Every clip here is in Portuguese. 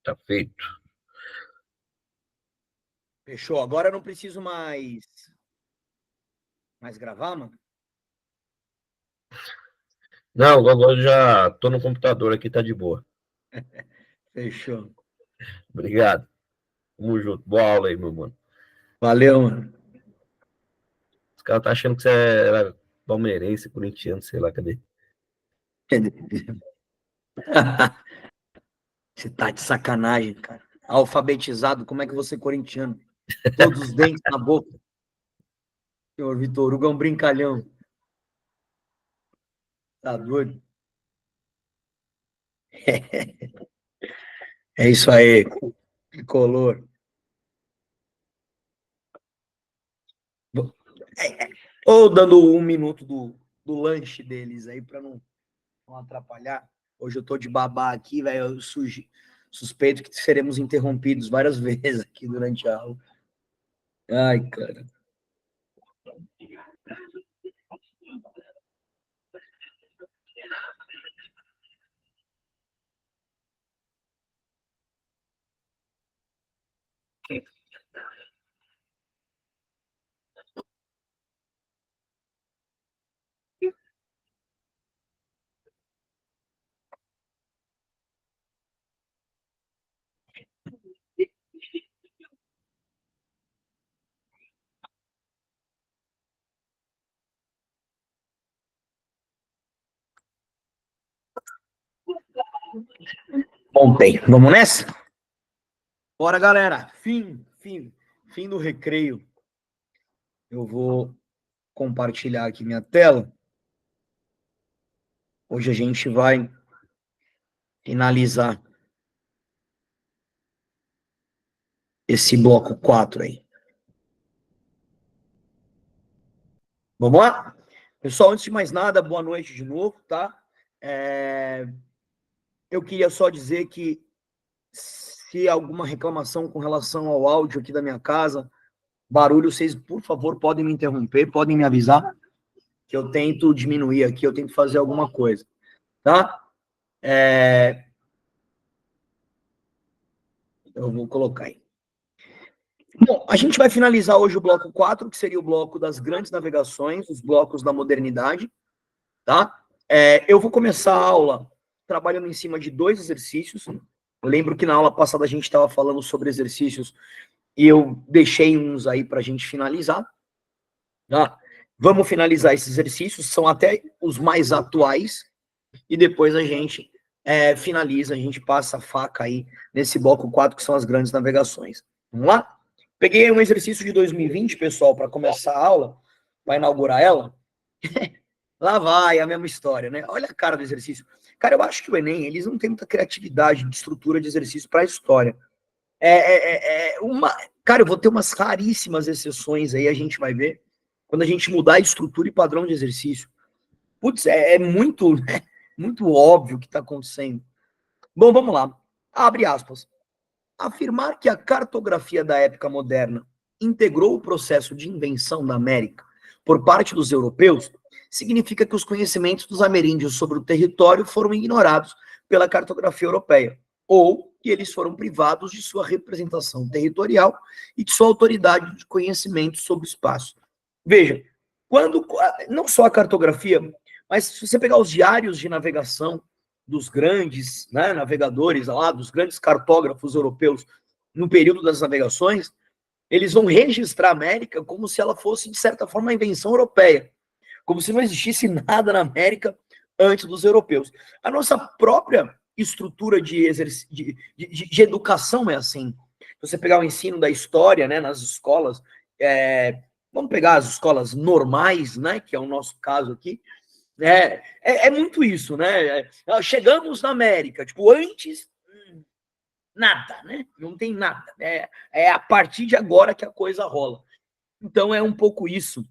Tá feito. Fechou. Agora eu não preciso mais gravar, mano? Não, agora eu já tô no computador aqui, tá de boa. Fechou. Obrigado. Tamo junto. Boa aula aí, meu mano. Valeu, mano. Os caras tá achando que você era palmeirense, corintiano, sei lá, cadê? Você tá de sacanagem, cara. Alfabetizado, como é que você é corintiano? Todos os dentes na boca. Senhor Vitor Hugo é um brincalhão. Tá doido? É isso aí, tricolor. Ou dando 1 minuto do lanche deles aí para não atrapalhar. Hoje eu tô de babá aqui, velho. Eu suspeito que seremos interrompidos várias vezes aqui durante a aula. Ai, cara. Ontem. Vamos nessa? Bora, galera. Fim do recreio. Eu vou compartilhar aqui minha tela. Hoje a gente vai finalizar esse bloco 4 aí. Vamos lá? Pessoal, antes de mais nada, boa noite de novo, tá? Eu queria só dizer que se alguma reclamação com relação ao áudio aqui da minha casa, barulho, vocês, por favor, podem me interromper, podem me avisar, que eu tento diminuir aqui, eu tento fazer alguma coisa, tá? Eu vou colocar aí. Bom, a gente vai finalizar hoje o bloco 4, que seria o bloco das grandes navegações, os blocos da modernidade, tá? Eu vou começar a aula trabalhando em cima de 2 exercícios. Eu lembro que na aula passada a gente estava falando sobre exercícios e eu deixei uns aí para a gente finalizar, tá? Vamos finalizar esses exercícios, são até os mais atuais, e depois a gente finaliza, a gente passa a faca aí nesse bloco 4, que são as grandes navegações. Vamos lá? Peguei um exercício de 2020, pessoal, para começar a aula, para inaugurar ela. Lá vai a mesma história, né? Olha a cara do exercício. Cara, eu acho que o Enem, eles não têm muita criatividade de estrutura de exercício para a história. Cara, eu vou ter umas raríssimas exceções aí, a gente vai ver, quando a gente mudar a estrutura e padrão de exercício. Putz, muito, muito óbvio o que está acontecendo. Bom, vamos lá. Abre aspas. Afirmar que a cartografia da época moderna integrou o processo de invenção da América por parte dos europeus significa que os conhecimentos dos ameríndios sobre o território foram ignorados pela cartografia europeia, ou que eles foram privados de sua representação territorial e de sua autoridade de conhecimento sobre o espaço. Veja, quando não só a cartografia, mas se você pegar os diários de navegação dos grandes, né, navegadores lá, dos grandes cartógrafos europeus no período das navegações, eles vão registrar a América como se ela fosse, de certa forma, uma invenção europeia, como se não existisse nada na América antes dos europeus. A nossa própria estrutura de educação é assim. Se você pegar o ensino da história, né, nas escolas, vamos pegar as escolas normais, né, que é o nosso caso aqui, é muito isso, né? Chegamos na América, tipo, antes, nada, né? Não tem nada. É a partir de agora que a coisa rola. Então, é um pouco isso,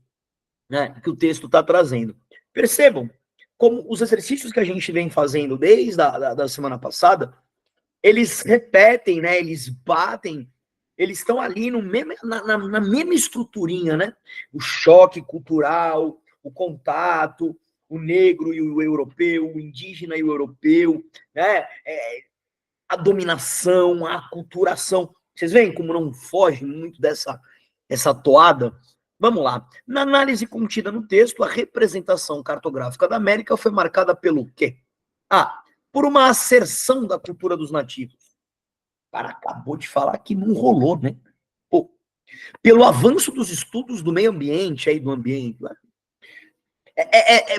né, que o texto está trazendo. Percebam como os exercícios que a gente vem fazendo desde da semana passada, eles repetem, né? Eles batem, eles estão ali no mesmo, na mesma estruturinha, né? O choque cultural, o contato, o negro e o europeu, o indígena e o europeu, né? a dominação, a aculturação. Vocês veem como não foge muito essa toada? Vamos lá. Na análise contida no texto, a representação cartográfica da América foi marcada pelo quê? Por uma asserção da cultura dos nativos. O cara acabou de falar que não rolou, né? Pô, pelo avanço dos estudos do meio ambiente, aí do ambiente.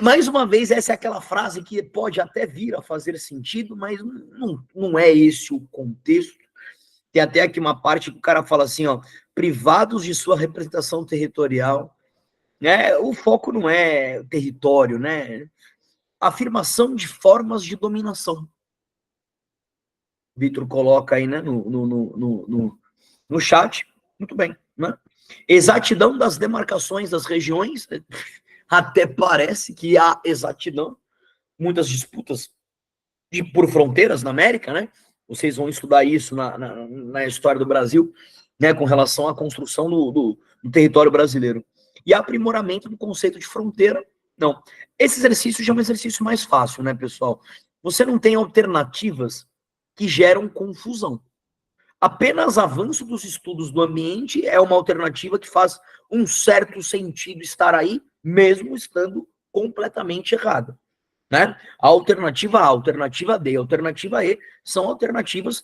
Mais uma vez, essa é aquela frase que pode até vir a fazer sentido, mas não é esse o contexto. Tem até aqui uma parte que o cara fala assim, ó, privados de sua representação territorial, né? O foco não é o território, né? Afirmação de formas de dominação. Vitor coloca aí, né, no chat. Muito bem, né? Exatidão das demarcações das regiões, até parece que há exatidão. Muitas disputas por fronteiras na América, né? Vocês vão estudar isso na história do Brasil, né, com relação à construção do território brasileiro. E aprimoramento do conceito de fronteira. Não. Esse exercício já é um exercício mais fácil, né, pessoal? Você não tem alternativas que geram confusão. Apenas avanço dos estudos do ambiente é uma alternativa que faz um certo sentido estar aí, mesmo estando completamente errada. Né? A alternativa A, a alternativa D, a alternativa E são alternativas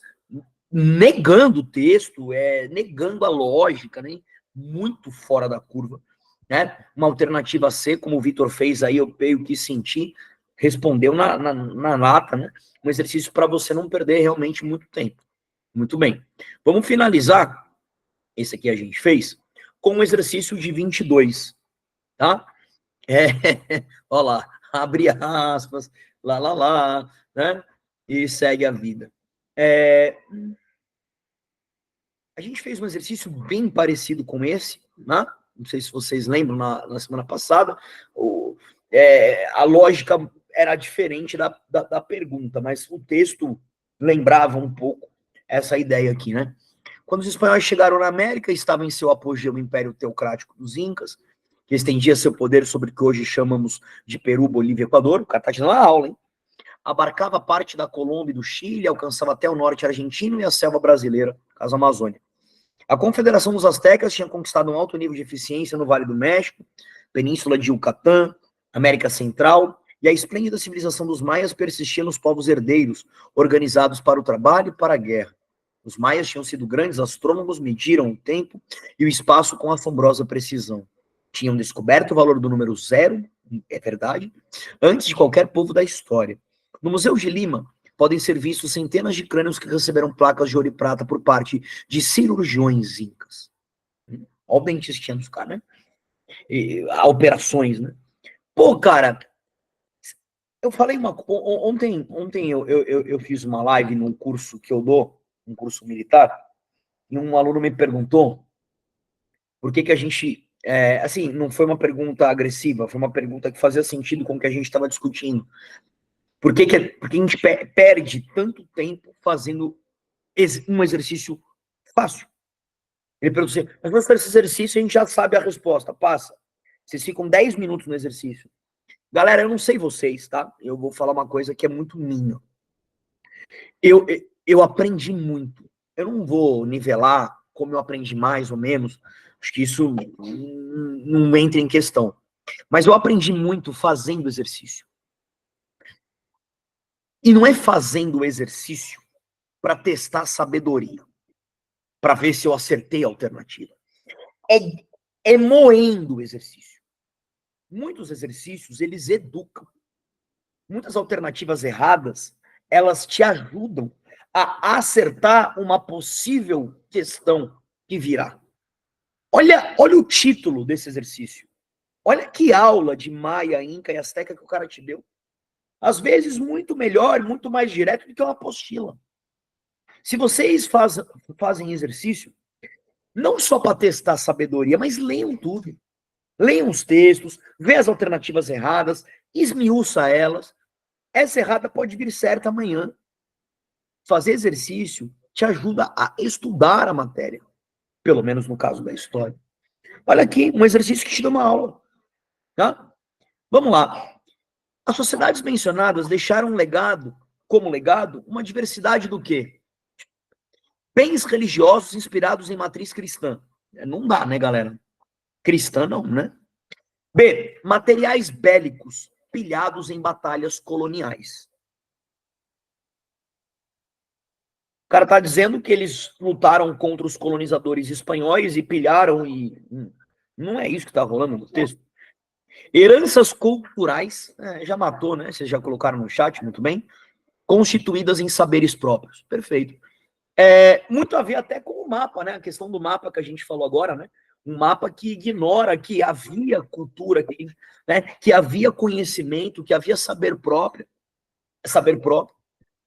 negando o texto, negando a lógica, né? Muito fora da curva. Né? Uma alternativa C, como o Vitor fez aí, eu peio que senti, respondeu na lata, né? Um exercício para você não perder realmente muito tempo. Muito bem. Vamos finalizar, esse aqui a gente fez, com o exercício de 22, tá? Olha lá, abre aspas, lá, né? E segue a vida. A gente fez um exercício bem parecido com esse, né? Não sei se vocês lembram, na semana passada, a lógica era diferente da pergunta, mas o texto lembrava um pouco essa ideia aqui, né? Quando os espanhóis chegaram na América, estava em seu apogeu o Império Teocrático dos Incas, que estendia seu poder sobre o que hoje chamamos de Peru, Bolívia e Equador. O cara tá te dando uma aula, hein? Abarcava parte da Colômbia e do Chile, alcançava até o norte argentino e a selva brasileira, caso Amazônia. A Confederação dos Aztecas tinha conquistado um alto nível de eficiência no Vale do México, Península de Yucatán, América Central, e a esplêndida civilização dos maias persistia nos povos herdeiros, organizados para o trabalho e para a guerra. Os maias tinham sido grandes astrônomos, mediram o tempo e o espaço com assombrosa precisão. Tinham descoberto o valor do número 0, é verdade, antes de qualquer povo da história. No Museu de Lima, podem ser vistos centenas de crânios que receberam placas de ouro e prata por parte de cirurgiões incas. Olha o dentistinha dos caras, né? Operações, né? Pô, cara, eu falei ontem eu fiz uma live num curso que eu dou, um curso militar, e um aluno me perguntou por que a gente, assim, não foi uma pergunta agressiva, foi uma pergunta que fazia sentido com o que a gente estava discutindo. Por que a gente perde tanto tempo fazendo um exercício fácil? Ele perguntou assim, mas para esse exercício a gente já sabe a resposta, passa. Vocês ficam 10 minutos no exercício. Galera, eu não sei vocês, tá? Eu vou falar uma coisa que é muito minha. Eu aprendi muito. Eu não vou nivelar como eu aprendi mais ou menos. Acho que isso não entra em questão. Mas eu aprendi muito fazendo exercício. E não é fazendo o exercício para testar sabedoria, para ver se eu acertei a alternativa. É moendo o exercício. Muitos exercícios, eles educam. Muitas alternativas erradas, elas te ajudam a acertar uma possível questão que virá. Olha o título desse exercício. Olha que aula de Maia, Inca e Azteca que o cara te deu. Às vezes, muito melhor, muito mais direto do que uma apostila. Se vocês fazem exercício, não só para testar a sabedoria, mas leiam tudo. Leiam os textos, vê as alternativas erradas, esmiuça elas. Essa errada pode vir certa amanhã. Fazer exercício te ajuda a estudar a matéria, pelo menos no caso da história. Olha aqui, um exercício que te dá uma aula. Tá? Vamos lá. As sociedades mencionadas deixaram como legado, uma diversidade do quê? Bens religiosos inspirados em matriz cristã. Não dá, né, galera? Cristã não, né? B. Materiais bélicos pilhados em batalhas coloniais. O cara tá dizendo que eles lutaram contra os colonizadores espanhóis e pilharam e... Não é isso que tá rolando no texto. Heranças culturais, já matou, né? Vocês já colocaram no chat, muito bem. Constituídas em saberes próprios. Perfeito. Muito a ver até com o mapa, né? A questão do mapa que a gente falou agora, né? Um mapa que ignora que havia cultura, né? Que havia conhecimento, que havia saber próprio.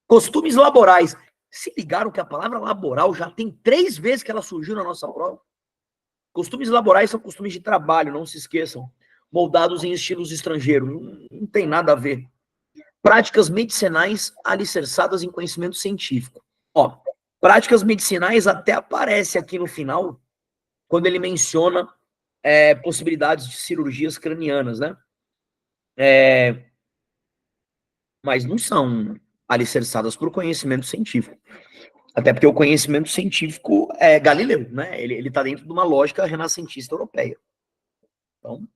Costumes laborais. Se ligaram que a palavra laboral já tem 3 vezes que ela surgiu na nossa prova? Costumes laborais são costumes de trabalho, não se esqueçam. Moldados em estilos estrangeiros. Não tem nada a ver. Práticas medicinais alicerçadas em conhecimento científico. Ó, práticas medicinais até aparece aqui no final, quando ele menciona possibilidades de cirurgias cranianas, né? Mas não são alicerçadas por conhecimento científico. Até porque o conhecimento científico é Galileu, né? Ele tá dentro de uma lógica renascentista europeia. Então,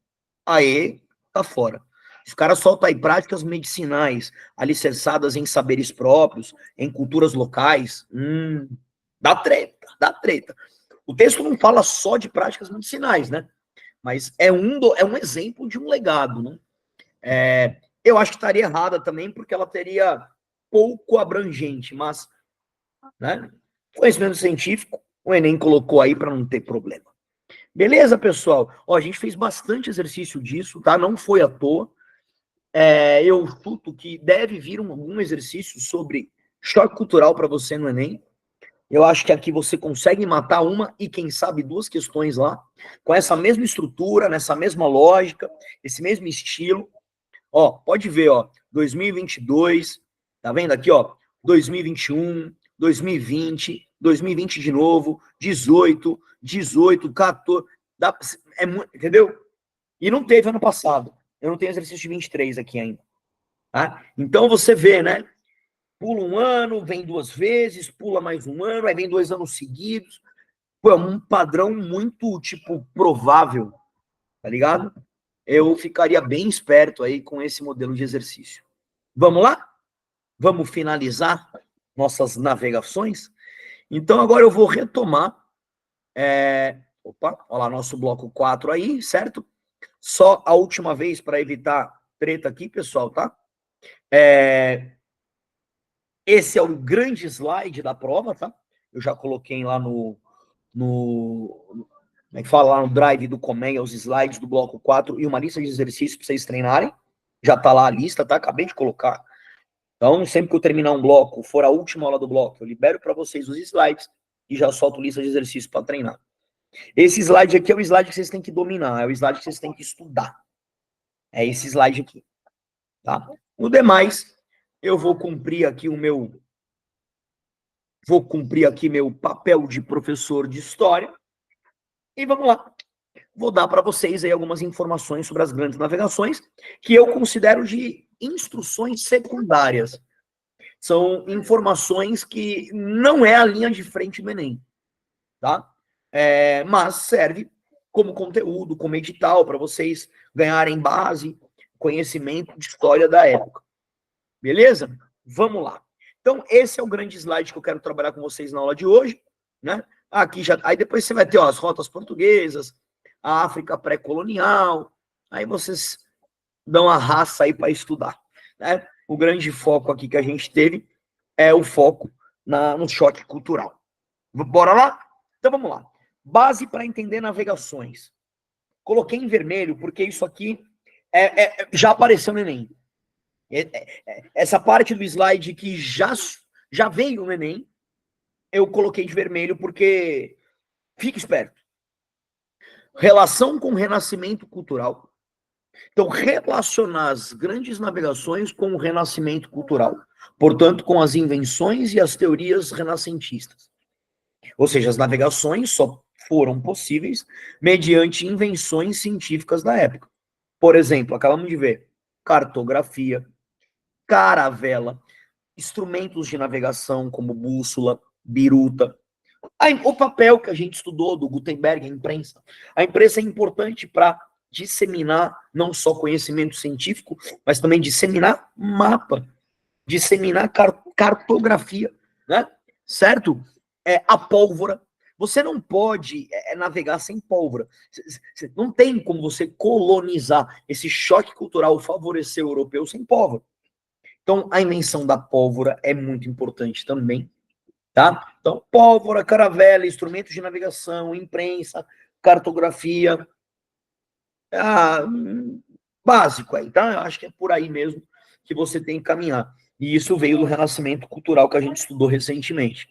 aí tá fora. Os caras soltam aí práticas medicinais alicerçadas em saberes próprios, em culturas locais. Dá treta, dá treta. O texto não fala só de práticas medicinais, né? Mas é um exemplo de um legado, né? Eu acho que estaria errada também, porque ela teria pouco abrangente, mas, né? Conhecimento científico, o Enem colocou aí para não ter problema. Beleza, pessoal? Ó, a gente fez bastante exercício disso, tá? Não foi à toa. Eu chuto que deve vir algum exercício sobre choque cultural para você no Enem. Eu acho que aqui você consegue matar uma e, quem sabe, 2 questões lá, com essa mesma estrutura, nessa mesma lógica, esse mesmo estilo. Ó, pode ver, ó, 2022, tá vendo aqui, ó, 2021, 2020, 2020 de novo, 18, 18, 14, entendeu? E não teve ano passado. Eu não tenho exercício de 23 aqui ainda. Tá? Então você vê, né? Pula um ano, vem 2 vezes, pula mais um ano, aí vem 2 anos seguidos. Pô, é um padrão muito, tipo, provável, tá ligado? Eu ficaria bem esperto aí com esse modelo de exercício. Vamos lá? Vamos finalizar nossas navegações? Então, agora eu vou retomar. Opa, olha lá, nosso bloco 4 aí, certo? Só a última vez para evitar treta aqui, pessoal, tá? Esse é o grande slide da prova, tá? Eu já coloquei lá como é que fala, lá no drive do Comem, os slides do bloco 4 e uma lista de exercícios para vocês treinarem. Já tá lá a lista, tá? Acabei de colocar. Então, sempre que eu terminar um bloco, for a última aula do bloco, eu libero para vocês os slides e já solto lista de exercícios para treinar. Esse slide aqui é o slide que vocês têm que dominar, é o slide que vocês têm que estudar. É esse slide aqui, tá? No demais, eu vou cumprir aqui meu papel de professor de história e vamos lá. Vou dar para vocês aí algumas informações sobre as grandes navegações que eu considero de instruções secundárias. São informações que não é a linha de frente do Enem, tá? Mas serve como conteúdo, como edital, para vocês ganharem base, conhecimento de história da época. Beleza? Vamos lá. Então, esse é o grande slide que eu quero trabalhar com vocês na aula de hoje, né? Aqui já, aí depois você vai ter, ó, as rotas portuguesas, a África pré-colonial, aí vocês dão a raça aí para estudar, né? O grande foco aqui que a gente teve é o foco no choque cultural. Bora lá? Então vamos lá. Base para entender navegações. Coloquei em vermelho porque isso aqui já apareceu no Enem. Essa parte do slide que já veio no Enem, eu coloquei de vermelho porque fique esperto. Relação com o renascimento cultural. Então, relacionar as grandes navegações com o renascimento cultural. Portanto, com as invenções e as teorias renascentistas. Ou seja, as navegações só foram possíveis mediante invenções científicas da época. Por exemplo, acabamos de ver cartografia, caravela, instrumentos de navegação como bússola, biruta, O papel que a gente estudou do Gutenberg, a imprensa. A imprensa é importante para disseminar não só conhecimento científico, mas também disseminar mapa, disseminar cartografia, né? Certo? A pólvora. Você não pode navegar sem pólvora. Não tem como você colonizar. Esse choque cultural favorecer o europeu sem pólvora. Então, a invenção da pólvora é muito importante também, tá? Então, pólvora, caravela, instrumentos de navegação, imprensa, cartografia, básico aí, tá? Eu acho que é por aí mesmo que você tem que caminhar. E isso veio do renascimento cultural que a gente estudou recentemente.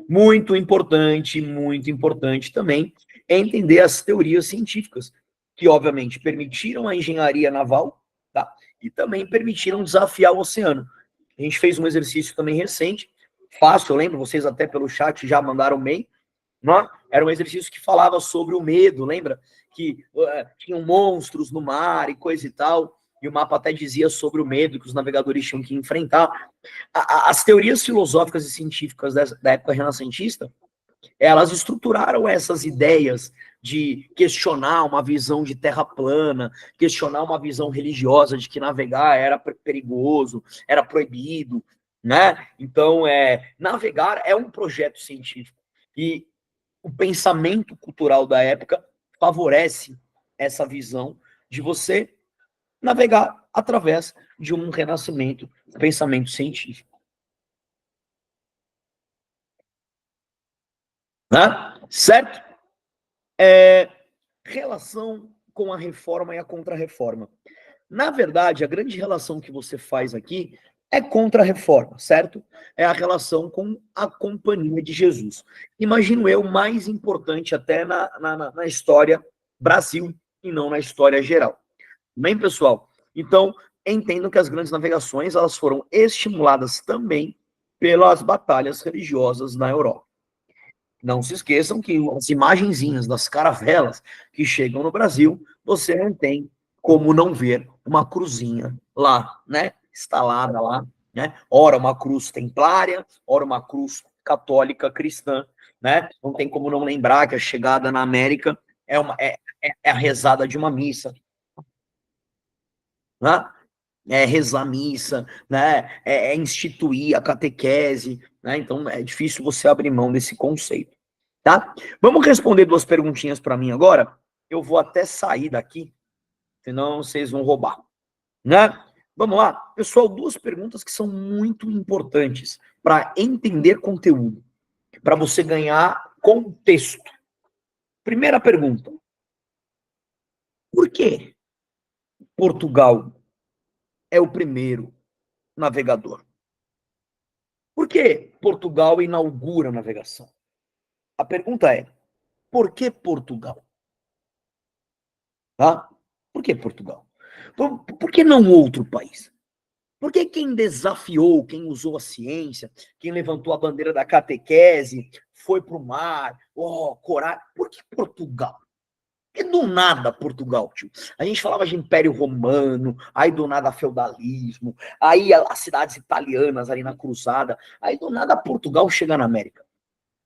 Muito importante também é entender as teorias científicas, que obviamente permitiram a engenharia naval, tá? E também permitiram desafiar o oceano. A gente fez um exercício também recente, fácil, eu lembro, vocês até pelo chat já mandaram mail, não? Era um exercício que falava sobre o medo, lembra? Que tinham monstros no mar e coisa e tal, e o mapa até dizia sobre o medo que os navegadores tinham que enfrentar. As teorias filosóficas e científicas da época renascentista, elas estruturaram essas ideias de questionar uma visão de terra plana, questionar uma visão religiosa de que navegar era perigoso, era proibido, né? Então, navegar é um projeto científico. E o pensamento cultural da época favorece essa visão de você navegar através de um renascimento do pensamento científico. Né? Certo? Relação com a reforma e a contra-reforma. Na verdade, a grande relação que você faz aqui é contra-reforma, certo? É a relação com a Companhia de Jesus. Imagino eu, mais importante até na história Brasil e não na história geral. Bem, pessoal? Então, entendo que as grandes navegações elas foram estimuladas também pelas batalhas religiosas na Europa. Não se esqueçam que as imagenzinhas das caravelas que chegam no Brasil, você não tem como não ver uma cruzinha lá, né? Instalada lá, né? Ora uma cruz templária, ora uma cruz católica cristã, né? Não tem como não lembrar que a chegada na América é a rezada de uma missa, né? É rezar a missa, né? É instituir a catequese, né? Então é difícil você abrir mão desse conceito. Tá? Vamos responder duas perguntinhas para mim agora? Eu vou até sair daqui, senão vocês vão roubar, né? Vamos lá. Pessoal, duas perguntas que são muito importantes para entender conteúdo, para você ganhar contexto. Primeira pergunta. Por que Portugal é o primeiro navegador? Por que Portugal inaugura a navegação? A pergunta é, por que Portugal? Tá? Por que Portugal? Por que não outro país? Porque quem desafiou, quem usou a ciência, quem levantou a bandeira da catequese, foi para o mar, coragem. Por que Portugal? Porque do nada Portugal, tio. A gente falava de Império Romano, aí do nada feudalismo, aí as cidades italianas ali na cruzada, aí do nada Portugal chega na América.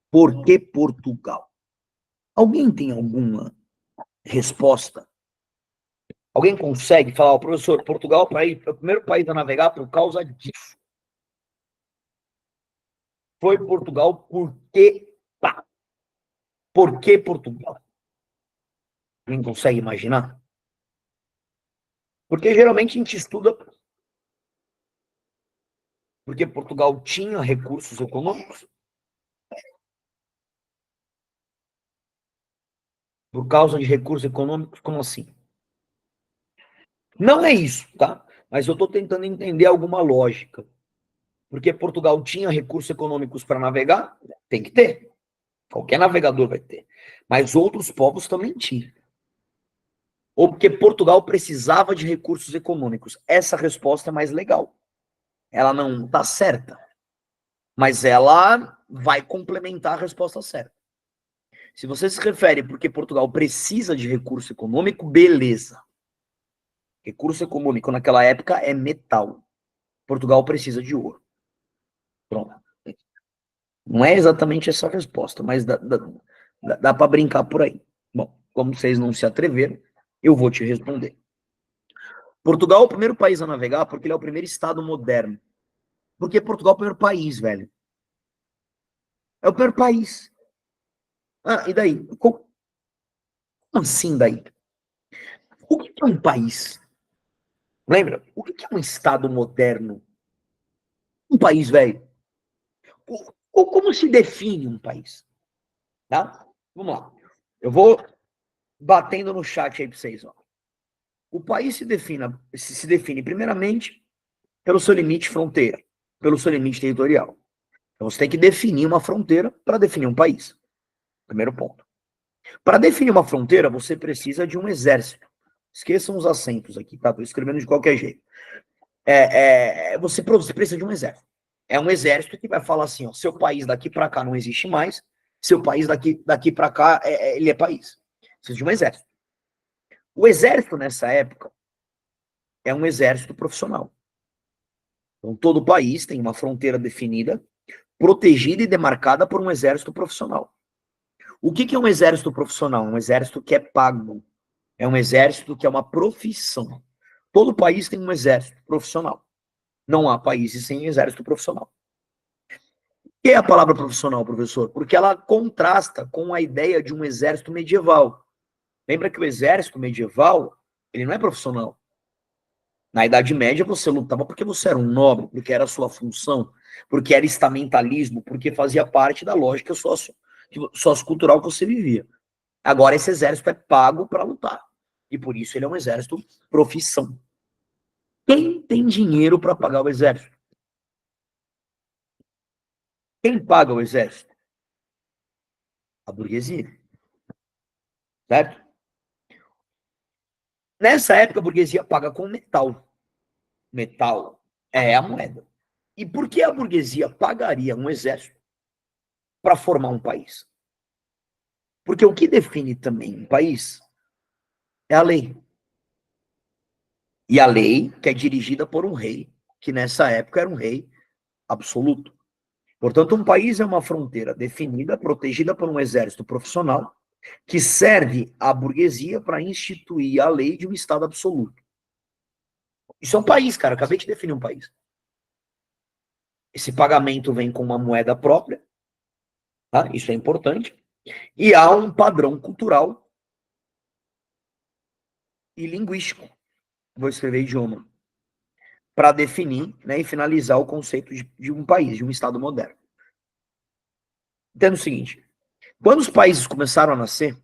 Por que Portugal? Alguém tem alguma resposta? Alguém consegue falar, professor, Portugal é o primeiro país a navegar por causa disso? Foi Portugal porque tá. Por que Portugal? Alguém consegue imaginar? Porque geralmente a gente estuda porque Portugal tinha recursos econômicos. Por causa de recursos econômicos, como assim? Não é isso, tá? Mas eu estou tentando entender alguma lógica. Porque Portugal tinha recursos econômicos para navegar? Tem que ter. Qualquer navegador vai ter. Mas outros povos também tinham. Ou porque Portugal precisava de recursos econômicos? Essa resposta é mais legal. Ela não está certa, mas ela vai complementar a resposta certa. Se você se refere porque Portugal precisa de recurso econômico, beleza. Recurso econômico naquela época é metal. Portugal precisa de ouro. Pronto. Não é exatamente essa a resposta, mas dá para brincar por aí. Bom, como vocês não se atreveram, eu vou te responder. Portugal é o primeiro país a navegar porque ele é o primeiro estado moderno. Porque Portugal é o primeiro país, velho. É o primeiro país. Ah, e daí? Como assim daí? O que é um país? Lembra? O que é um estado moderno? Um país, velho. Como se define um país? Tá? Vamos lá. Eu vou batendo no chat aí para vocês. Ó. O país se define primeiramente pelo seu limite fronteira, pelo seu limite territorial. Então você tem que definir uma fronteira para definir um país. Primeiro ponto. Para definir uma fronteira, você precisa de um exército. Esqueçam os acentos aqui, tá? Estou escrevendo de qualquer jeito. Você precisa de um exército. É um exército que vai falar assim, ó, seu país daqui para cá não existe mais, seu país daqui para cá, ele é país. Precisa de um exército. O exército, nessa época, é um exército profissional. Então, todo país tem uma fronteira definida, protegida e demarcada por um exército profissional. O que é um exército profissional? Um exército que é pago. É um exército que é uma profissão. Todo país tem um exército profissional. Não há países sem exército profissional. O que é a palavra profissional, professor? Porque ela contrasta com a ideia de um exército medieval. Lembra que o exército medieval, ele não é profissional. Na Idade Média, você lutava porque você era um nobre, porque era a sua função, porque era estamentalismo, porque fazia parte da lógica sociocultural que você vivia. Agora, esse exército é pago para lutar. E por isso ele é um exército profissão. Quem tem dinheiro para pagar o exército? Quem paga o exército? A burguesia. Certo? Nessa época, a burguesia paga com metal. Metal é a moeda. E por que a burguesia pagaria um exército para formar um país? Porque o que define também um país é a lei. E a lei que é dirigida por um rei, que nessa época era um rei absoluto. Portanto, um país é uma fronteira definida, protegida por um exército profissional, que serve à burguesia para instituir a lei de um Estado absoluto. Isso é um país, cara. Acabei de definir um país. Esse pagamento vem com uma moeda própria, tá? Isso é importante. E há um padrão cultural e linguístico. Vou escrever idioma. Para definir, né, e finalizar o conceito de um país, de um Estado moderno. Entenda o seguinte: quando os países começaram a nascer,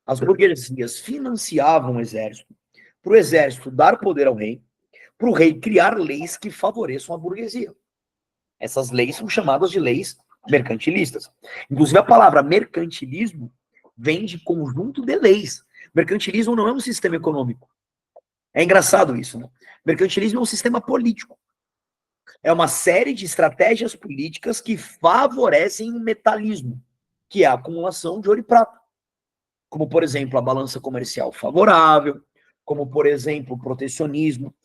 as burguesias financiavam o exército, para o exército dar poder ao rei, para o rei criar leis que favoreçam a burguesia. Essas leis são chamadas de leis mercantilistas. Inclusive, a palavra mercantilismo vem de conjunto de leis. Mercantilismo não é um sistema econômico. É engraçado isso, né? Mercantilismo é um sistema político. É uma série de estratégias políticas que favorecem o metalismo, que é a acumulação de ouro e prata. Como, por exemplo, a balança comercial favorável, como, por exemplo, o protecionismo,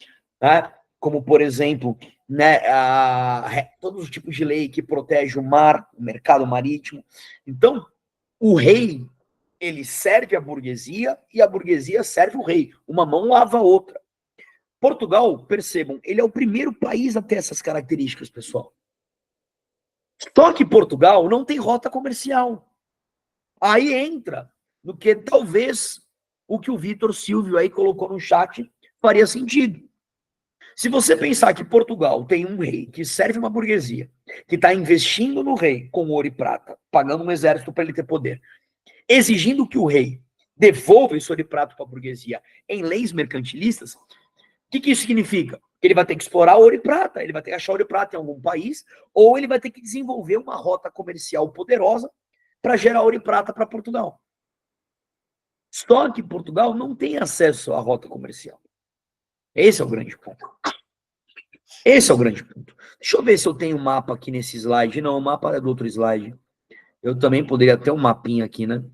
né? Como, por exemplo, né, todos os tipos de lei que protege o mar, o mercado marítimo. Então, o rei, ele serve a burguesia e a burguesia serve o rei. Uma mão lava a outra. Portugal, percebam, ele é o primeiro país a ter essas características, pessoal. Só que Portugal não tem rota comercial. Aí entra no que talvez o que o Vitor Silvio aí colocou no chat faria sentido. Se você pensar que Portugal tem um rei que serve uma burguesia, que está investindo no rei com ouro e prata, pagando um exército para ele ter poder, exigindo que o rei devolva esse ouro e prata para a burguesia em leis mercantilistas, o que isso significa? Ele vai ter que explorar ouro e prata, ele vai ter que achar ouro e prata em algum país, ou ele vai ter que desenvolver uma rota comercial poderosa para gerar ouro e prata para Portugal. Só que Portugal não tem acesso à rota comercial. Esse é o grande ponto. Esse é o grande ponto. Deixa eu ver se eu tenho um mapa aqui nesse slide. Não, o mapa é do outro slide. Eu também poderia ter um mapinha aqui, né?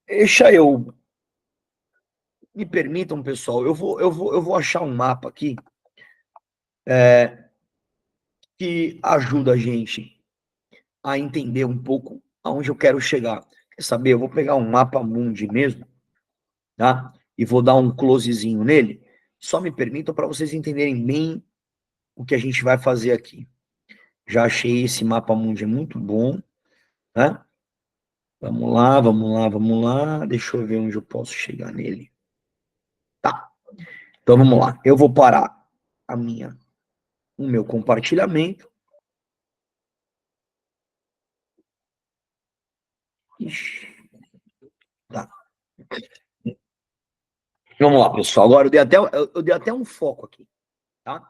Deixa eu... Me permitam, pessoal, eu vou achar um mapa aqui que ajuda a gente a entender um pouco aonde eu quero chegar. Quer saber? Eu vou pegar um mapa mundi mesmo, tá? E vou dar um closezinho nele. Só me permitam para vocês entenderem bem o que a gente vai fazer aqui. Já achei esse mapa mundi muito bom, né? Vamos lá, vamos lá, vamos lá. Deixa eu ver onde eu posso chegar nele. Tá. Então vamos lá. Eu vou parar o meu compartilhamento. Ixi, tá. Vamos lá, pessoal. Agora eu dei até um foco aqui, tá?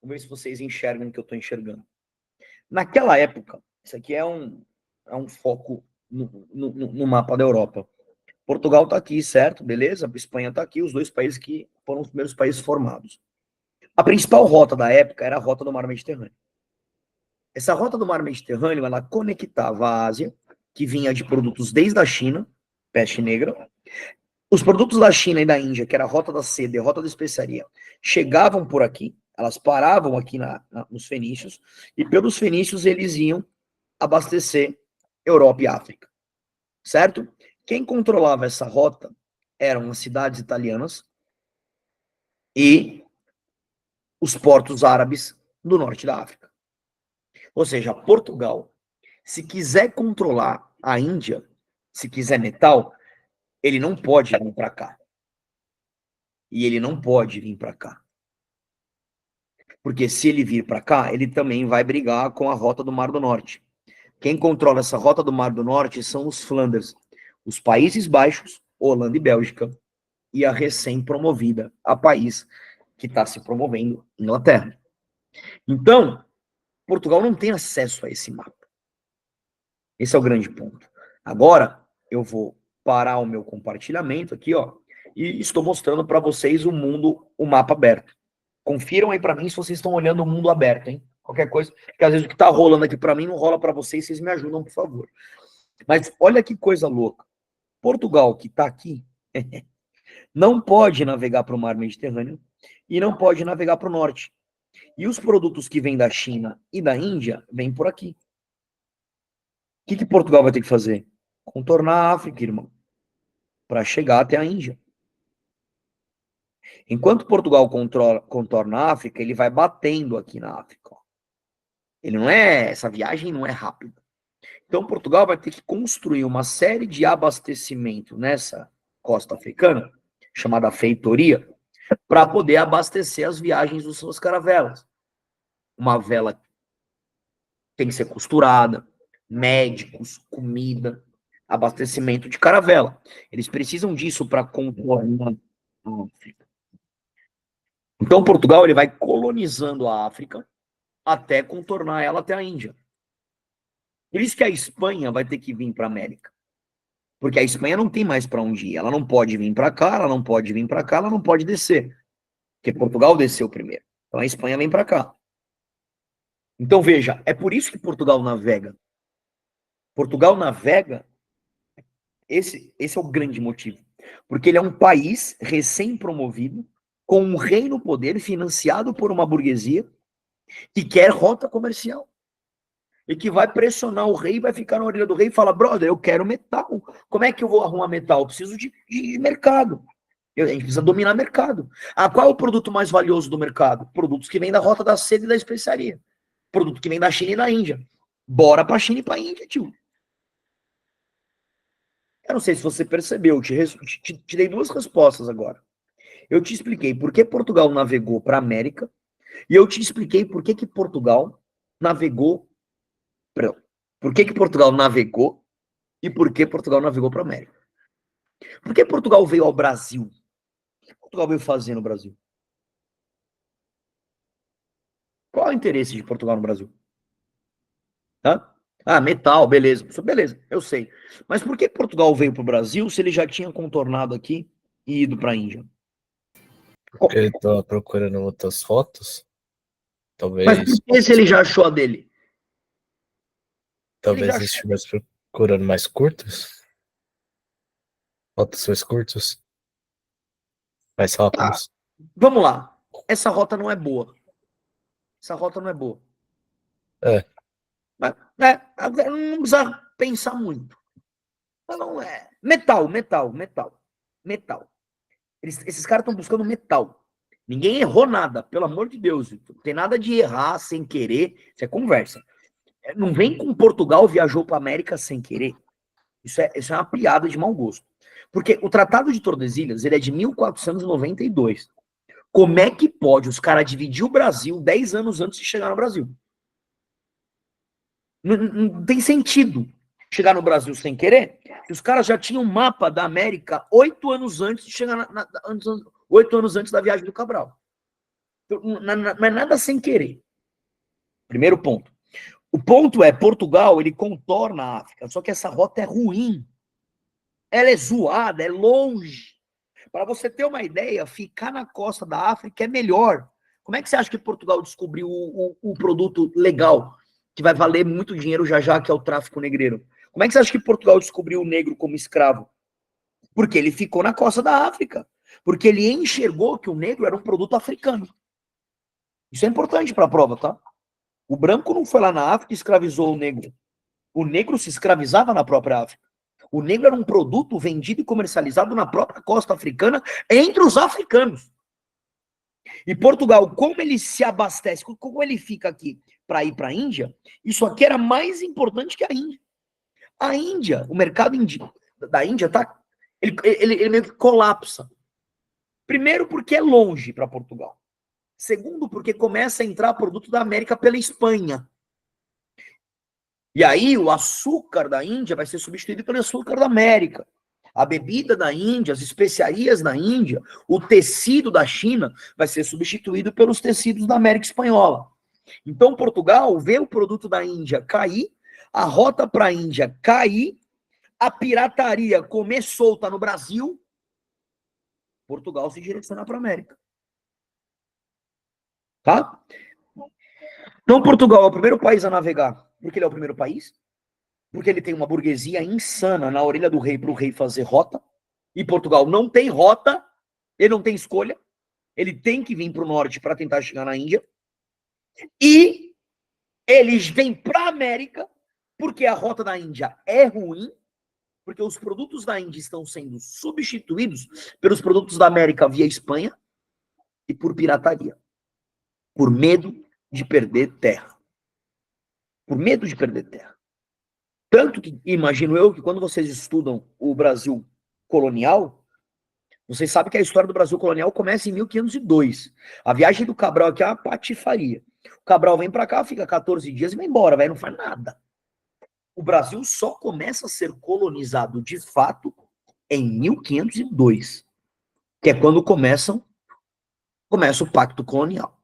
Vamos ver se vocês enxergam o que eu estou enxergando. Naquela época, isso aqui é um foco no mapa da Europa. Portugal está aqui, certo? Beleza? A Espanha está aqui, os dois países que foram os primeiros países formados. A principal rota da época era a rota do Mar Mediterrâneo. Essa rota do Mar Mediterrâneo, ela conectava a Ásia, que vinha de produtos desde a China, peste negra. Os produtos da China e da Índia, que era a rota da seda e a rota da especiaria, chegavam por aqui, elas paravam aqui nos fenícios, e pelos fenícios eles iam abastecer Europa e África, certo? Quem controlava essa rota eram as cidades italianas e os portos árabes do norte da África. Ou seja, Portugal, se quiser controlar a Índia, se quiser metal, ele não pode vir para cá. E ele não pode vir para cá. Porque se ele vir para cá, ele também vai brigar com a rota do Mar do Norte. Quem controla essa rota do Mar do Norte são os Flanders, os Países Baixos, Holanda e Bélgica, e a recém-promovida, a país que está se promovendo, Inglaterra. Então, Portugal não tem acesso a esse mapa. Esse é o grande ponto. Agora, eu vou parar o meu compartilhamento aqui, ó, e estou mostrando para vocês o mundo, o mapa aberto. Confiram aí para mim se vocês estão olhando o mundo aberto, hein? Qualquer coisa, porque às vezes o que está rolando aqui para mim não rola para vocês, vocês me ajudam, por favor. Mas olha que coisa louca. Portugal, que está aqui, não pode navegar para o mar Mediterrâneo e não pode navegar para o norte. E os produtos que vêm da China e da Índia vêm por aqui. O que Portugal vai ter que fazer? Contornar a África, irmão, para chegar até a Índia. Enquanto Portugal contorna a África, ele vai batendo aqui na África. Ele não é, essa viagem não é rápida. Então Portugal vai ter que construir uma série de abastecimento nessa costa africana, chamada feitoria, para poder abastecer as viagens das suas caravelas. Uma vela tem que ser costurada, médicos, comida, abastecimento de caravela. Eles precisam disso para contornar a África. Então Portugal ele vai colonizando a África até contornar ela até a Índia. Por isso que a Espanha vai ter que vir para a América. Porque a Espanha não tem mais para onde ir. Ela não pode vir para cá, ela não pode vir para cá, ela não pode descer. Porque Portugal desceu primeiro. Então a Espanha vem para cá. Então veja, é por isso que Portugal navega. Portugal navega, esse é o grande motivo. Porque ele é um país recém-promovido, com um rei no poder, financiado por uma burguesia, que quer rota comercial. E que vai pressionar o rei, vai ficar na orelha do rei e fala, brother, eu quero metal. Como é que eu vou arrumar metal? Eu preciso de mercado. A gente precisa dominar mercado. Qual é o produto mais valioso do mercado? Produtos que vêm da rota da seda e da especiaria. Produto que vem da China e da Índia. Bora pra China e pra Índia, tio. Eu não sei se você percebeu, te dei duas respostas agora. Eu te expliquei por que Portugal navegou para a América e eu te expliquei por que Portugal navegou. Perdão, por que Portugal navegou e por que Portugal navegou para a América. Por que Portugal veio ao Brasil? O que Portugal veio fazer no Brasil? Qual é o interesse de Portugal no Brasil? Hã? Metal, beleza. Beleza, eu sei. Mas por que Portugal veio para o Brasil se ele já tinha contornado aqui e ido para a Índia? Porque ele estava procurando outras fotos. Mas por que se ele já achou a dele? Talvez ele estivesse procurando mais curtas. Fotos mais curtas. Mais rápidas. Vamos lá. Essa rota não é boa. Essa rota não é boa. Agora não precisa pensar muito. Não é. Metal. Esses caras estão buscando metal. Ninguém errou nada, pelo amor de Deus. Não tem nada de errar sem querer. Isso é conversa. Não vem com Portugal viajou para América sem querer. Isso é uma piada de mau gosto. Porque o Tratado de Tordesilhas ele é de 1492. Como é que pode os caras dividir o Brasil 10 anos antes de chegar no Brasil? Não tem sentido chegar no Brasil sem querer. Os caras já tinham um mapa da América 8 anos antes de chegar 8 anos antes da viagem do Cabral. Então, não é nada sem querer. Primeiro ponto. O ponto é, Portugal, ele contorna a África, só que essa rota é ruim. Ela é zoada, é longe. Para você ter uma ideia, ficar na costa da África é melhor. Como é que você acha que Portugal descobriu o produto legal, que vai valer muito dinheiro já, que é o tráfico negreiro? Como é que você acha que Portugal descobriu o negro como escravo? Porque ele ficou na costa da África. Porque ele enxergou que o negro era um produto africano. Isso é importante para a prova, tá? O branco não foi lá na África e escravizou o negro. O negro se escravizava na própria África. O negro era um produto vendido e comercializado na própria costa africana entre os africanos. E Portugal, como ele se abastece, como ele fica aqui para ir para a Índia, isso aqui era mais importante que a Índia. A Índia, o mercado da Índia, ele meio que colapsa. Primeiro, porque é longe para Portugal. Segundo, porque começa a entrar produto da América pela Espanha. E aí o açúcar da Índia vai ser substituído pelo açúcar da América. A bebida da Índia, as especiarias da Índia, o tecido da China vai ser substituído pelos tecidos da América Espanhola. Então Portugal vê o produto da Índia cair, a rota para a Índia cair, a pirataria comer solta no Brasil, Portugal se direcionar para a América. Tá? Então Portugal é o primeiro país a navegar, porque ele é o primeiro país, porque ele tem uma burguesia insana na orelha do rei para o rei fazer rota, e Portugal não tem rota, ele não tem escolha, ele tem que vir para o norte para tentar chegar na Índia, e eles vêm para a América, porque a rota da Índia é ruim, porque os produtos da Índia estão sendo substituídos pelos produtos da América via Espanha e por pirataria, por medo de perder terra. Por medo de perder terra. Tanto que, imagino eu, que quando vocês estudam o Brasil colonial, vocês sabem que a história do Brasil colonial começa em 1502. A viagem do Cabral aqui é uma patifaria. O Cabral vem para cá, fica 14 dias e vai embora, não faz nada. O Brasil só começa a ser colonizado de fato em 1502, que é quando começa o Pacto Colonial.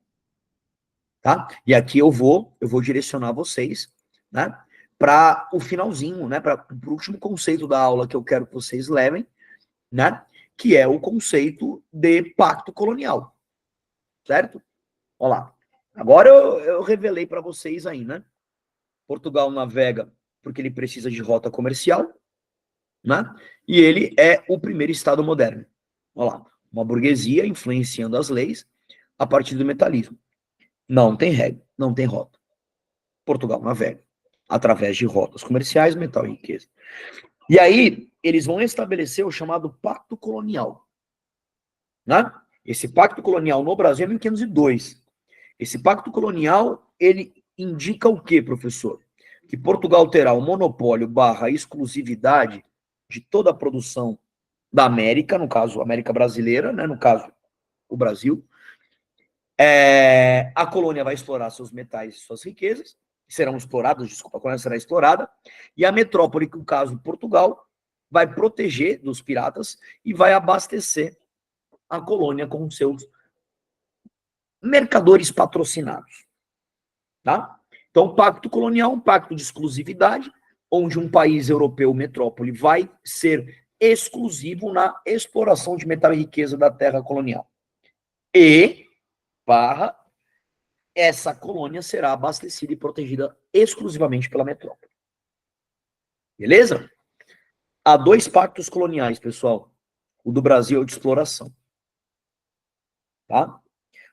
Tá? E aqui eu vou direcionar vocês, né, para o finalzinho, né, para o último conceito da aula que eu quero que vocês levem, né, que é o conceito de pacto colonial, certo? Olha lá. Agora eu revelei para vocês aí, né? Portugal navega porque ele precisa de rota comercial, né? E ele é o primeiro Estado moderno. Olha lá, uma burguesia influenciando as leis a partir do metalismo. Não tem regra, não tem rota. Portugal navega através de rotas comerciais, metal e riqueza. E aí, eles vão estabelecer o chamado Pacto Colonial. Né? Esse Pacto Colonial no Brasil é 1502. Esse Pacto Colonial, ele indica o quê, professor? Que Portugal terá o monopólio / exclusividade de toda a produção da América, no caso, a América brasileira, né? No caso, o Brasil. A colônia vai explorar seus metais e suas riquezas, serão exploradas, desculpa, a colônia será explorada, e a metrópole, que no caso Portugal, vai proteger dos piratas e vai abastecer a colônia com seus mercadores patrocinados. Tá? Então, o pacto colonial é um pacto de exclusividade, onde um país europeu, metrópole, vai ser exclusivo na exploração de metal e riqueza da terra colonial. Essa colônia será abastecida e protegida exclusivamente pela metrópole. Beleza? Há 2 pactos coloniais, pessoal. O do Brasil é o de exploração. Tá?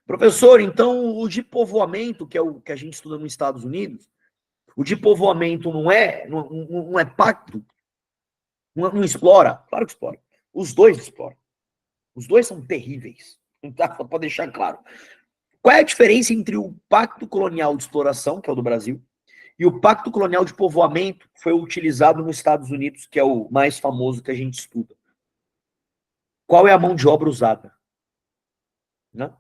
Professor, então o de povoamento, que é o que a gente estuda nos Estados Unidos, O de povoamento não é pacto? Não explora? Claro que explora. Os dois exploram. Os dois são terríveis. Tá? Só para deixar claro. Qual é a diferença entre o pacto colonial de exploração, que é o do Brasil, e o pacto colonial de povoamento, que foi utilizado nos Estados Unidos, que é o mais famoso que a gente estuda? Qual é a mão de obra usada? Né?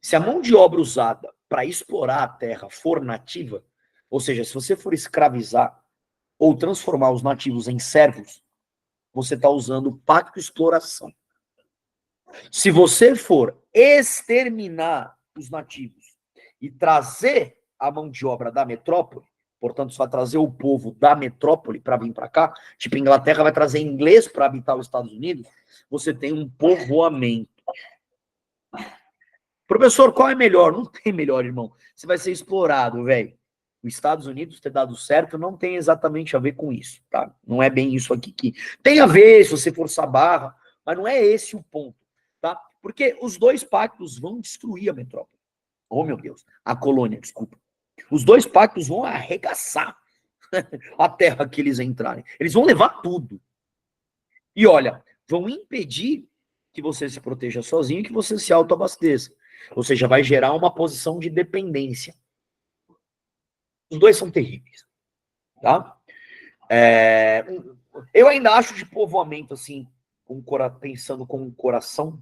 Se a mão de obra usada para explorar a terra for nativa, ou seja, se você for escravizar ou transformar os nativos em servos, você está usando o pacto exploração. Se você for exterminar os nativos e trazer a mão de obra da metrópole, portanto, você vai trazer o povo da metrópole para vir para cá, tipo, a Inglaterra vai trazer inglês para habitar os Estados Unidos, você tem um povoamento. Professor, qual é melhor? Não tem melhor, irmão. Você vai ser explorado, velho. Os Estados Unidos ter dado certo não tem exatamente a ver com isso, tá? Não é bem isso aqui que... Tem a ver se você forçar a barra, mas não é esse o ponto, tá? Porque os dois pactos vão destruir a metrópole. Oh, meu Deus. A colônia, desculpa. Os dois pactos vão arregaçar a terra que eles entrarem. Eles vão levar tudo. E olha, vão impedir que você se proteja sozinho e que você se autoabasteça. Ou seja, vai gerar uma posição de dependência. Os dois são terríveis. Tá? Eu ainda acho de povoamento, assim, pensando com o coração,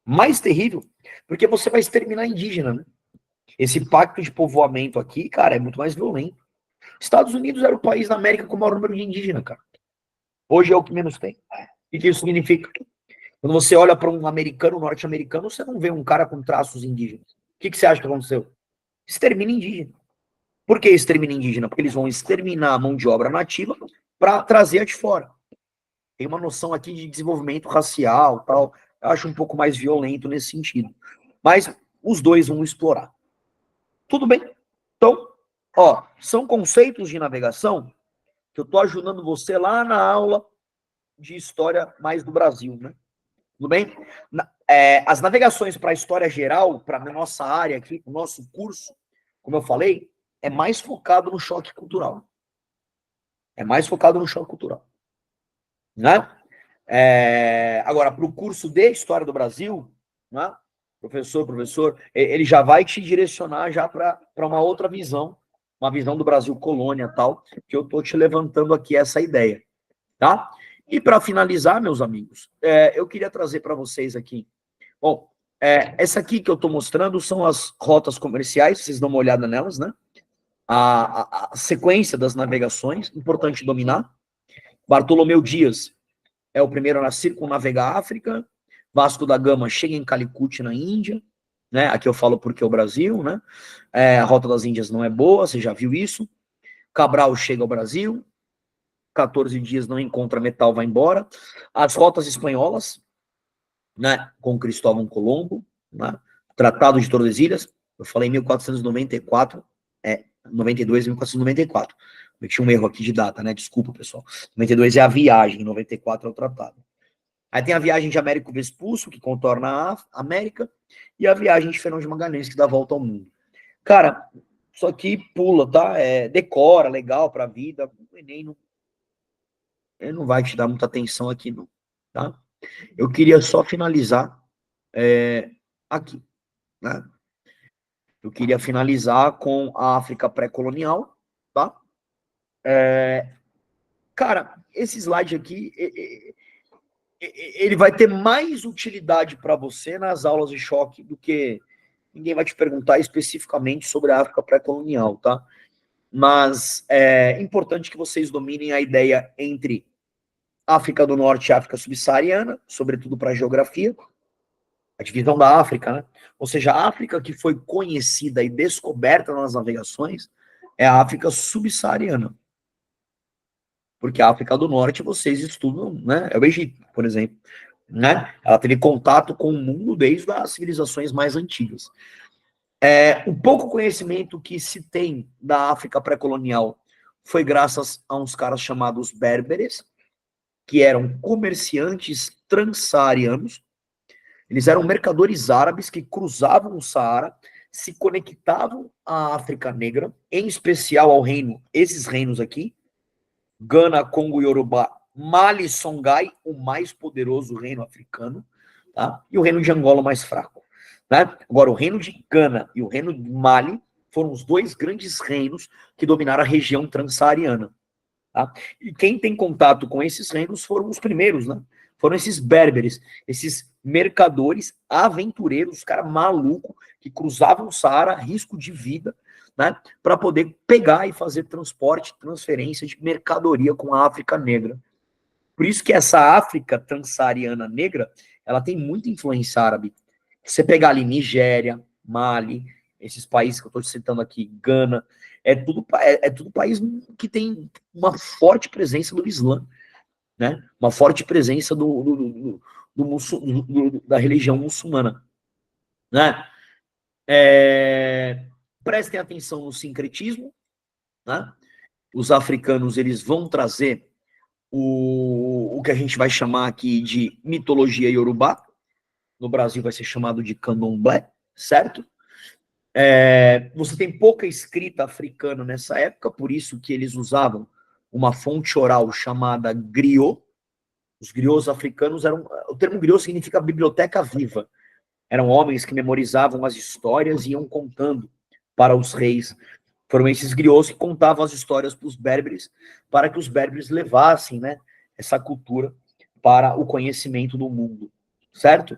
mais terrível, porque você vai exterminar indígena, né? Esse pacto de povoamento aqui, cara, é muito mais violento. Estados Unidos era o país da América com o maior número de indígenas, cara. Hoje é o que menos tem. O que isso significa? Quando você olha para um americano, norte-americano, você não vê um cara com traços indígenas. O que você acha que aconteceu? Extermina indígena. Por que extermina indígena? Porque eles vão exterminar a mão de obra nativa para trazer a de fora. Tem uma noção aqui de desenvolvimento racial, tal. Eu acho um pouco mais violento nesse sentido. Mas os dois vão explorar. Tudo bem? Então, ó, são conceitos de navegação que eu estou ajudando você lá na aula de história mais do Brasil, né? Tudo bem? As navegações para a história geral, para a nossa área aqui, o nosso curso, como eu falei, é mais focado no choque cultural. É mais focado no choque cultural. Né? Agora, para o curso de História do Brasil, né? Professor, ele já vai te direcionar já para uma outra visão, uma visão do Brasil colônia tal, que eu estou te levantando aqui essa ideia. Tá? E para finalizar, meus amigos, eu queria trazer para vocês aqui. Bom, essa aqui que eu estou mostrando são as rotas comerciais, vocês dão uma olhada nelas, né? A sequência das navegações, importante dominar. Bartolomeu Dias é o primeiro a circunnavegar a África. Vasco da Gama chega em Calicut, na Índia. Né? Aqui eu falo porque é o Brasil, né? A Rota das Índias não é boa, você já viu isso. Cabral chega ao Brasil. 14 dias não encontra metal, vai embora. As rotas espanholas, né, com Cristóvão Colombo, né, Tratado de Tordesilhas, eu falei 1494, 92 e 1494. Eu tinha um erro aqui de data, né, desculpa, pessoal. 92 é a viagem, 94 é o tratado. Aí tem a viagem de Américo Vespúcio, que contorna a América, e a viagem de Fernão de Magalhães, que dá a volta ao mundo. Cara, isso aqui pula, tá? Decora, legal pra vida, o Enem não... Ele não vai te dar muita atenção aqui, não, tá? Eu queria só finalizar aqui, né? Eu queria finalizar com a África pré-colonial, tá? Cara, esse slide aqui, ele vai ter mais utilidade para você nas aulas de choque do que ninguém vai te perguntar especificamente sobre a África pré-colonial, tá? Mas é importante que vocês dominem a ideia entre África do Norte e África subsaariana, sobretudo para a geografia, a divisão da África, né? Ou seja, a África que foi conhecida e descoberta nas navegações é a África subsaariana. Porque a África do Norte vocês estudam, né? É o Egito, por exemplo. Né? Ela teve contato com o mundo desde as civilizações mais antigas. O pouco conhecimento que se tem da África pré-colonial foi graças a uns caras chamados berberes, que eram comerciantes transsaarianos. Eles eram mercadores árabes que cruzavam o Saara, se conectavam à África Negra, em especial ao reino, esses reinos aqui, Gana, Congo, Yorubá, Mali, Songhai, o mais poderoso reino africano, tá? E o reino de Angola, o mais fraco. Né? Agora, o reino de Gana e o reino de Mali foram os dois grandes reinos que dominaram a região transsaariana. Tá? E quem tem contato com esses reinos foram os primeiros, né? Foram esses berberes, esses mercadores, aventureiros, caras malucos, que cruzavam o Saara, risco de vida, né? Para poder pegar e fazer transporte, transferência de mercadoria com a África Negra. Por isso que essa África transsaariana negra, ela tem muita influência árabe. Você pegar ali Nigéria, Mali, esses países que eu estou citando aqui, Gana, é tudo país que tem uma forte presença do Islã, né? Uma forte presença da religião muçulmana, né? Prestem atenção no sincretismo, né? Os africanos, eles vão trazer o que a gente vai chamar aqui de mitologia iorubá, no Brasil vai ser chamado de candomblé, certo? Você tem pouca escrita africana nessa época, por isso que eles usavam uma fonte oral chamada griot. Os griots africanos eram... O termo griot significa biblioteca viva. Eram homens que memorizavam as histórias e iam contando para os reis. Foram esses griots que contavam as histórias para os berberes, para que os berberes levassem, né, essa cultura para o conhecimento do mundo, certo?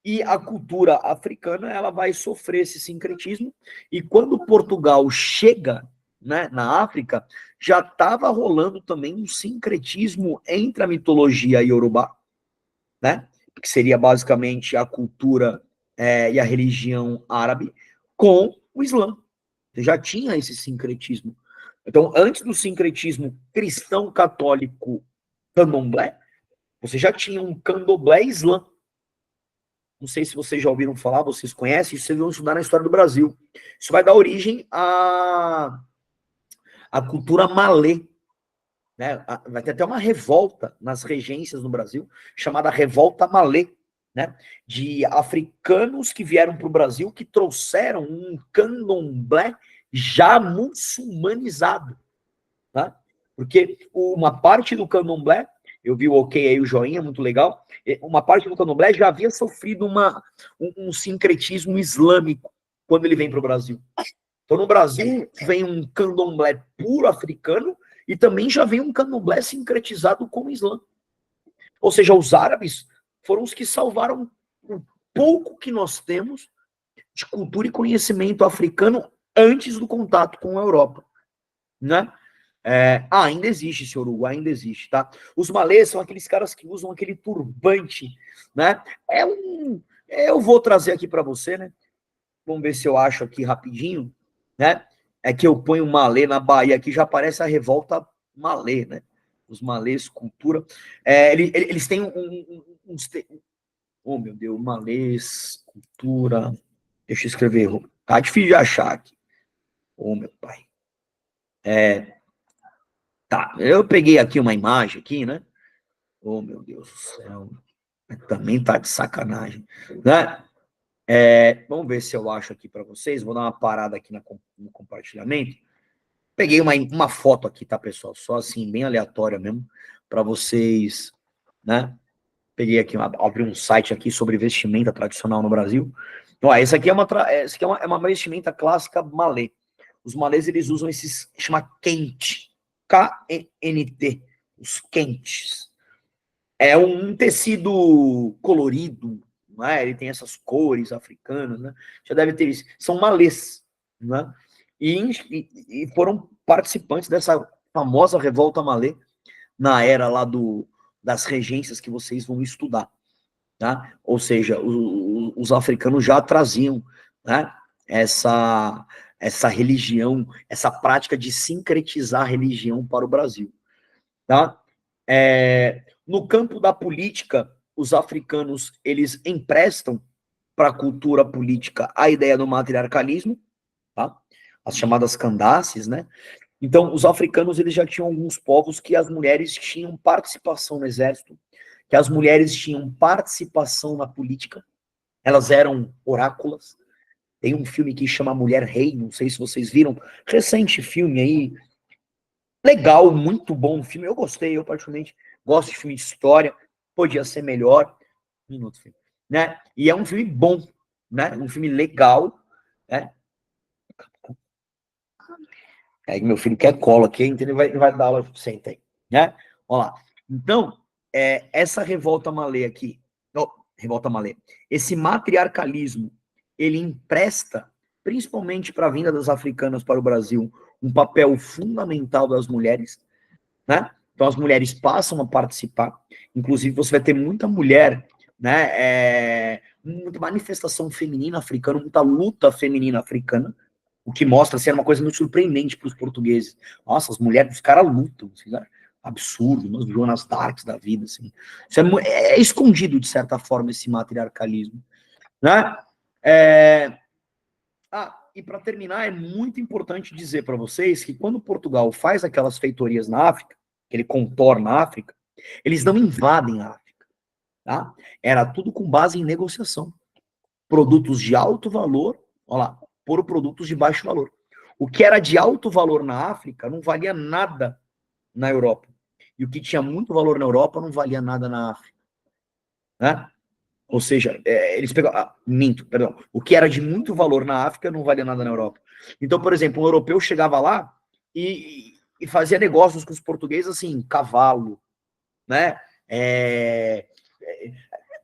E a cultura africana, ela vai sofrer esse sincretismo, e quando Portugal chega, né, na África, já estava rolando também um sincretismo entre a mitologia iorubá, né, que seria basicamente a cultura e a religião árabe, com o Islã. Já tinha esse sincretismo. Então, antes do sincretismo cristão católico candomblé, você já tinha um candomblé islã. Não sei se vocês já ouviram falar, vocês conhecem, isso vocês vão estudar na história do Brasil. Isso vai dar origem à cultura malê. Né? Vai ter até uma revolta nas regências no Brasil, chamada Revolta Malê, né? De africanos que vieram para o Brasil, que trouxeram um candomblé já muçulmanizado. Tá? Porque uma parte do candomblé, eu vi o ok aí, o joinha, muito legal, uma parte do candomblé já havia sofrido um sincretismo islâmico quando ele vem para o Brasil. Então, no Brasil, vem um candomblé puro africano e também já vem um candomblé sincretizado com o Islã. Ou seja, os árabes foram os que salvaram o pouco que nós temos de cultura e conhecimento africano antes do contato com a Europa. Né? Ainda existe esse Urugu, ainda existe, tá? Os malês são aqueles caras que usam aquele turbante, né? Eu vou trazer aqui para você, né? Vamos ver se eu acho aqui rapidinho, né? É que eu ponho malê na Bahia, aqui já aparece a revolta malê, né? Os malês, cultura. Eles têm uns... Oh, meu Deus, malês, cultura... Deixa eu escrever. Tá difícil de achar aqui. Oh, meu pai. Tá, eu peguei aqui uma imagem aqui, né? Oh, meu Deus do céu. Também tá de sacanagem, né? Vamos ver se eu acho aqui para vocês. Vou dar uma parada aqui no compartilhamento. Peguei uma foto aqui, tá, pessoal? Só assim, bem aleatória mesmo, para vocês, né? Peguei aqui, abri um site aqui sobre vestimenta tradicional no Brasil. Então, essa aqui é uma vestimenta clássica malê. Os malês, eles usam esses, chama quente, K-E-N-T, os quentes. É um tecido colorido, né? Ele tem essas cores africanas, né? Já deve ter visto. São malês, né? E foram participantes dessa famosa revolta malê na era lá das regências que vocês vão estudar, tá? Ou seja, os africanos já traziam, né, essa religião, essa prática de sincretizar a religião para o Brasil, tá? No campo da política, os africanos, eles emprestam para a cultura política a ideia do matriarcalismo, tá? As chamadas candaces, né? Então, os africanos, eles já tinham alguns povos que as mulheres tinham participação no exército, que as mulheres tinham participação na política, Elas eram oráculas. Tem um filme que chama Mulher Rei, não sei se vocês viram. Recente filme aí. Legal, muito bom filme. Eu gostei, eu particularmente gosto de filme de história. Podia ser melhor. Um minuto, filho. Né? E é um filme bom, né? Um filme legal, né? Aí meu filho quer cola aqui, então ele vai dar aula, senta aí, né? Olha lá. Então, essa revolta malê aqui, revolta malê, esse matriarcalismo, ele empresta, principalmente para a vinda das africanas para o Brasil, um papel fundamental das mulheres, né? Então as mulheres passam a participar, inclusive você vai ter muita mulher, né? Muita manifestação feminina africana, muita luta feminina africana, o que mostra ser uma coisa muito surpreendente para os portugueses. Nossa, as mulheres, os caras lutam, assim, né? Absurdo, umas Jonas Darks da vida, assim. Isso é escondido, de certa forma, esse matriarcalismo, né? E para terminar, é muito importante dizer para vocês que quando Portugal faz aquelas feitorias na África, que ele contorna a África, eles não invadem a África, tá? Era tudo com base em negociação. Produtos de alto valor, olha lá, por produtos de baixo valor. O que era de alto valor na África não valia nada na Europa. E o que tinha muito valor na Europa não valia nada na África. Né? Ou seja, eles pegavam. Minto, perdão. O que era de muito valor na África não valia nada na Europa. Então, por exemplo, um europeu chegava lá e fazia negócios com os portugueses, assim, cavalo, né?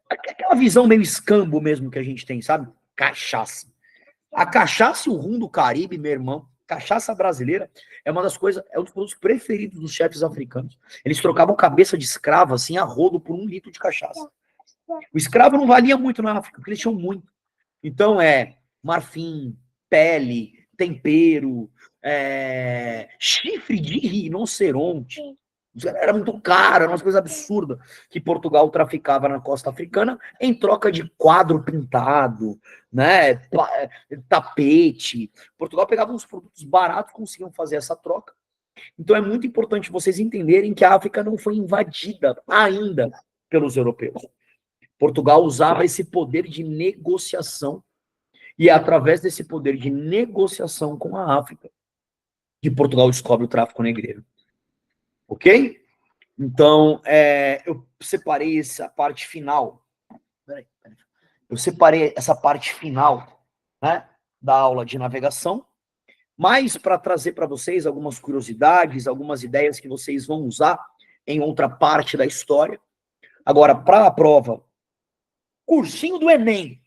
Aquela visão meio escambo mesmo que a gente tem, sabe? Cachaça. A cachaça e o rum do Caribe, meu irmão, cachaça brasileira, é uma das coisas, é um dos produtos preferidos dos chefes africanos. Eles trocavam cabeça de escravo, assim, a rodo por 1 litro de cachaça. O escravo não valia muito na África, porque eles tinham muito. Então, marfim, pele, tempero, chifre de rinoceronte. Era muito caro, era umas coisas absurdas que Portugal traficava na costa africana em troca de quadro pintado, né, tapete. Portugal pegava uns produtos baratos, conseguiam fazer essa troca. Então é muito importante vocês entenderem que a África não foi invadida ainda pelos europeus. Portugal usava esse poder de negociação e é através desse poder de negociação com a África que Portugal descobre o tráfico negreiro. Ok? Então, eu separei essa parte final. Peraí. Eu separei essa parte final, né, da aula de navegação, mas para trazer para vocês algumas curiosidades, algumas ideias que vocês vão usar em outra parte da história. Agora, para a prova, cursinho do Enem.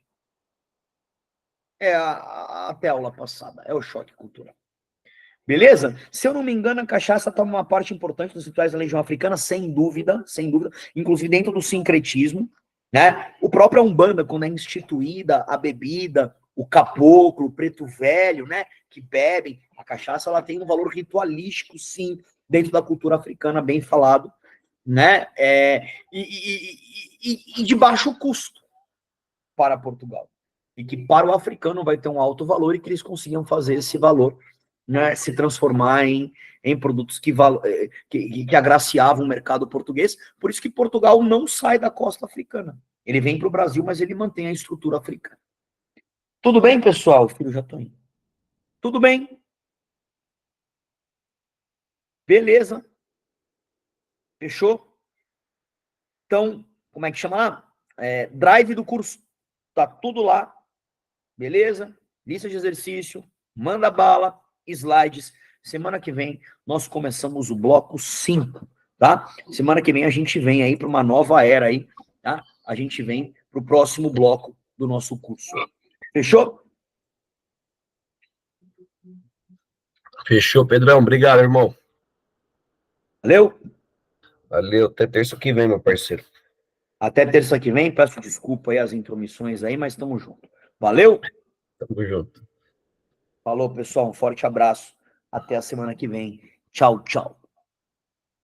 É até a aula passada, é o choque cultural. Beleza? Se eu não me engano, a cachaça toma uma parte importante dos rituais da Legião Africana, sem dúvida, inclusive dentro do sincretismo, né? O próprio Umbanda, quando é instituída a bebida, o caboclo, o preto velho, né, que bebem, a cachaça, ela tem um valor ritualístico, sim, dentro da cultura africana, bem falado, né? E de baixo custo para Portugal. E que para o africano vai ter um alto valor e que eles consigam fazer esse valor, né, se transformar em produtos que agraciavam o mercado português. Por isso que Portugal não sai da costa africana. Ele vem para o Brasil, mas ele mantém a estrutura africana. Tudo bem, pessoal? Filho, já estou indo. Tudo bem? Beleza? Fechou? Então, como é que chama? Drive do curso. Tá tudo lá. Beleza? Lista de exercício. Manda bala. Slides. Semana que vem nós começamos o bloco 5, tá? Semana que vem a gente vem aí para uma nova era aí, tá? A gente vem para o próximo bloco do nosso curso. Fechou? Fechou, Pedrão. Obrigado, irmão. Valeu? Valeu. Até terça que vem, meu parceiro. Até terça que vem. Peço desculpa aí as intromissões aí, mas estamos juntos. Valeu? Tamo junto. Falou, pessoal. Um forte abraço. Até a semana que vem. Tchau, tchau.